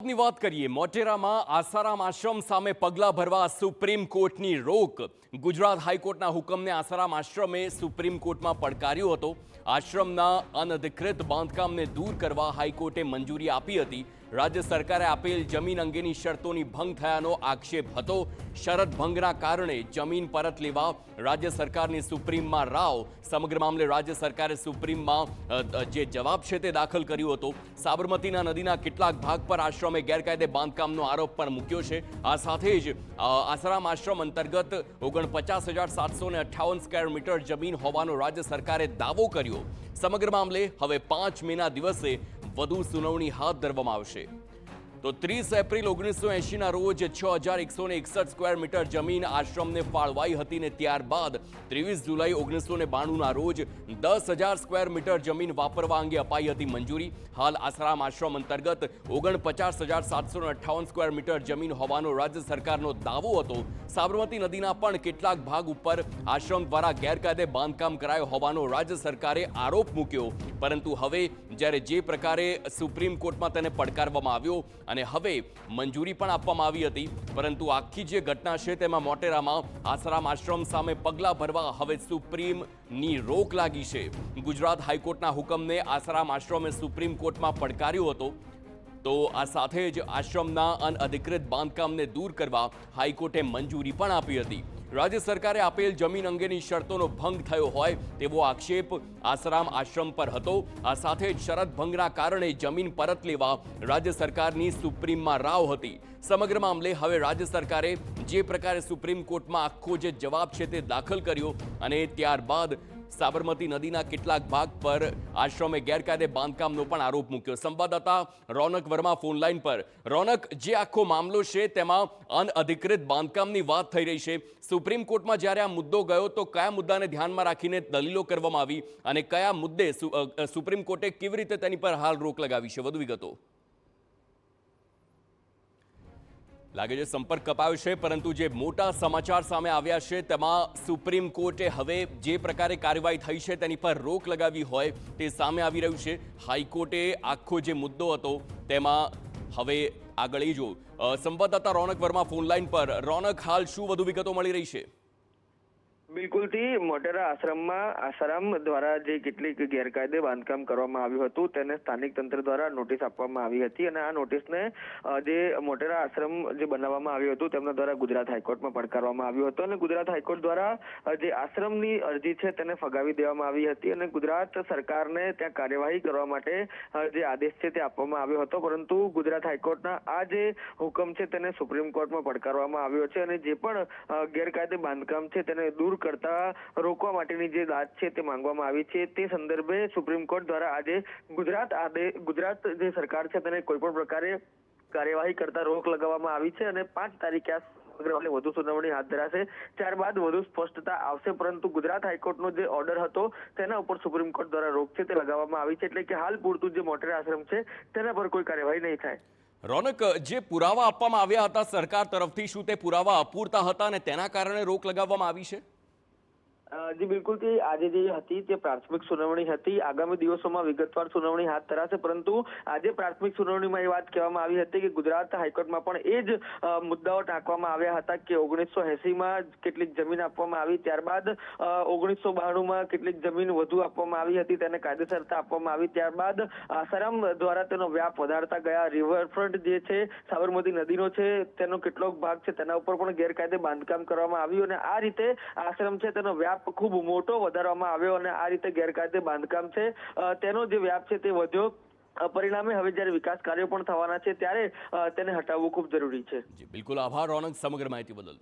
બાબતની વાત કરીએ, મોટેરામાં આસારામ આશ્રમ સામે પગલાં ભરવા સુપ્રીમ કોર્ટની રોક. ગુજરાત હાઈકોર્ટના હુકમને આસારામ આશ્રમે સુપ્રીમ કોર્ટમાં પડકાર્યો હતો. આશ્રમના અનધિકૃત બાંધકામને દૂર કરવા હાઈકોર્ટે મંજૂરી આપી હતી. રાજ્ય સરકારે આપેલ જમીન અંગેની શરતોની ભંગ થયાનો આક્ષેપ હતો. શરત ભંગના કારણે જમીન પરત લેવા રાજ્ય સરકારની સુપ્રીમમાં રાવ. સમગ્ર મામલે રાજ્ય સરકારે સુપ્રીમમાં જે જવાબ છે તે દાખલ કર્યો હતો. સાબરમતીના નદીના કેટલાક ભાગ પર આશ્રમે ગેરકાયદે બાંધકામનો આરોપ પણ મૂક્યો છે. આ સાથે જ આસારામ આશ્રમ અંતર્ગત 49,758 સ્ક્વેર મીટર જમીન હોવાનો રાજ્ય સરકારે દાવો કર્યો. સમગ્ર મામલે હવે 5 મેના દિવસે વધુ સુનાવણી હાથ ધરવામાં આવશે. તો 30 એપ્રિલ 1980ના રોજ 6,161 સ્ક્વેર મીટર જમીન આશ્રમને ફાળવાઈ હતી ને ત્યારબાદ 23 જુલાઈ 1992ના રોજ 10,000 સ્ક્વેર મીટર જમીન વાપરવા અંગે અપાઈ હતી મંજૂરી. હાલ આસારામ આશ્રમ અંતર્ગત 49,758 સ્ક્વેર મીટર જમીન હોવાનો રાજ્ય સરકારનો દાવો હતો. સાબરમતી નદીના પણ કેટલાક ભાગ ઉપર આશ્રમ દ્વારા ગેરકાયદે બાંધકામ કરાયો હોવાનો રાજ્ય સરકારે આરોપ મૂક્યો. પરંતુ હવે જ્યારે જે પ્રકારે સુપ્રીમ કોર્ટમાં તેને પડકારવામાં આવ્યો અને હવે મંજૂરી પણ આપવામાં આવી હતી, પરંતુ આખી જે ઘટના છે તેમાં મોટેરામાં આસારામ આશ્રમ સામે પગલાં ભરવા હવે સુપ્રીમની રોક લાગી છે. ગુજરાત હાઈકોર્ટના હુકમને આસારામ આશ્રમે સુપ્રીમ કોર્ટમાં પડકાર્યો હતો. તો આ સાથે જ આશ્રમના અનઅધિકૃત બાંધકામને દૂર કરવા હાઈકોર્ટે મંજૂરી પણ આપી હતી. રાજ્ય સરકારે આપેલ જમીન અંગેની શરતોનો ભંગ થયો હોય તેવો આક્ષેપ આસારામ આશ્રમ પર હતો. આ સાથે જ શરત ભંગના કારણે જમીન પરત લેવા રાજ્ય સરકારની સુપ્રીમમાં રાવ હતી. સમગ્ર મામલે હવે રાજ્ય સરકારે જે પ્રકારે સુપ્રીમ કોર્ટમાં આખો જે જવાબ છે તે દાખલ કર્યો અને ત્યારબાદ સાબરમતી નદીના કેટલાક ભાગ પર આશ્રમે ગેરકાયદે બાંધકામનો પણ આરોપ મૂક્યો. સંવાદદાતા રોનક વર્મા ફોનલાઈન પર. રોનક, જે આખો મામલો છે તેમાં અનઅધિકૃત બાંધકામની વાત થઈ રહી છે. સુપ્રીમ કોર્ટમાં જ્યારે આ મુદ્દો ગયો તો કયા મુદ્દાને ધ્યાનમાં રાખીને દલીલો કરવામાં આવી અને કયા મુદ્દે સુપ્રીમ કોર્ટે કેવી રીતે તેની પર હાલ રોક લગાવી છે? વધુ વિગતો. લાગે છે સંપર્ક કપાયો છે, પરંતુ જે મોટા સમાચાર સામે આવ્યા છે તેમાં સુપ્રીમ કોર્ટે હવે જે પ્રકારે કાર્યવાહી થઈ છે તેની પર રોક લગાવી હોય તે સામે આવી રહ્યું છે. હાઈકોર્ટે આખો જે મુદ્દો હતો તેમાં હવે આગળ એ જો સંવાદદાતા રોનક વર્મા ફોનલાઈન પર. રોનક, હાલ શું વધુ વિગતો મળી રહી છે? બિલકુલથી મોટેરા આશ્રમમાં આસારામ દ્વારા જે કેટલીક ગેરકાયદે બાંધકામ કરવામાં આવ્યું હતું તેને સ્થાનિક તંત્ર દ્વારા નોટિસ આપવામાં આવી હતી અને આ નોટિસને જે મોટેરા આશ્રમ જે બનાવવામાં આવ્યું હતું તેમના દ્વારા ગુજરાત હાઈકોર્ટમાં પડકારવામાં આવ્યું હતું અને ગુજરાત હાઈકોર્ટ દ્વારા જે આશ્રમની અરજી છે તેને ફગાવી દેવામાં આવી હતી અને ગુજરાત સરકારને ત્યાં કાર્યવાહી કરવા માટે જે આદેશ છે તે આપવામાં આવ્યો હતો. પરંતુ ગુજરાત હાઈકોર્ટના આ જે હુકમ છે તેને સુપ્રીમ કોર્ટમાં પડકારવામાં આવ્યો છે અને જે પણ ગેરકાયદે બાંધકામ છે તેને દૂર કરતા રોકવા માટેની જે દાદ છે તે માંગવામાં આવી છે. તે સંદર્ભે સુપ્રીમ કોર્ટ દ્વારા આજે ગુજરાત જે સરકાર છે તેને કોઈ પણ પ્રકારે કાર્યવાહી કરતા રોક લગાવવામાં આવી છે અને 5 તારીખે વધુ સુનાવણી હાથ ધરાશે. ત્યારબાદ વધુ સ્પષ્ટતા આવશે. પરંતુ ગુજરાત હાઈકોર્ટનો જે ઓર્ડર હતો તેના ઉપર સુપ્રીમ કોર્ટ દ્વારા રોક છે તે લગાવવામાં આવી છે. એટલે કે હાલ પૂરતું જે મોટેરા આશ્રમ છે તેના પર કોઈ કાર્યવાહી નહીં થાય. રોનક, જે પુરાવા આપવામાં આવ્યા હતા સરકાર તરફથી, શું તે પુરાવા અપૂરતા હતા અને તેના કારણે રોક લગાવવામાં આવી છે? જી બિલકુલ, આજે જે હતી તે પ્રાથમિક સુનાવણી હતી. આગામી દિવસોમાં વિગતવાર સુનાવણી હાથ ધરાશે. પરંતુ આજે પ્રાથમિક સુનાવણીમાં એ વાત કહેવામાં આવી હતી કે ગુજરાત હાઈકોર્ટમાં પણ એ જ મુદ્દાઓ ટાંકવામાં આવ્યા હતા કે 1980માં કેટલીક જમીન આપવામાં આવી, ત્યારબાદ 1992માં કેટલીક જમીન વધુ આપવામાં આવી હતી, તેને કાયદેસરતા આપવામાં આવી, ત્યારબાદ આસારામ દ્વારા તેનો વ્યાપ વધારતા ગયા. રિવરફ્રન્ટ જે છે સાબરમતી નદીનો છે તેનો કેટલોક ભાગ છે તેના ઉપર પણ ગેરકાયદે બાંધકામ કરવામાં આવ્યું અને આ રીતે આશ્રમ છે તેનો વ્યાપ ખૂબ મોટો વધારવામાં આવ્યો અને આ રીતે ગેરકાયદે બાંધકામ છે તેનો જે વ્યાપ છે તે વધ્યો. પરિણામે હવે જ્યારે વિકાસ કાર્યો પણ થવાના છે ત્યારે તેને હટાવવું ખૂબ જરૂરી છે. બિલકુલ, આભાર રોનક સમગ્ર માહિતી બદલ.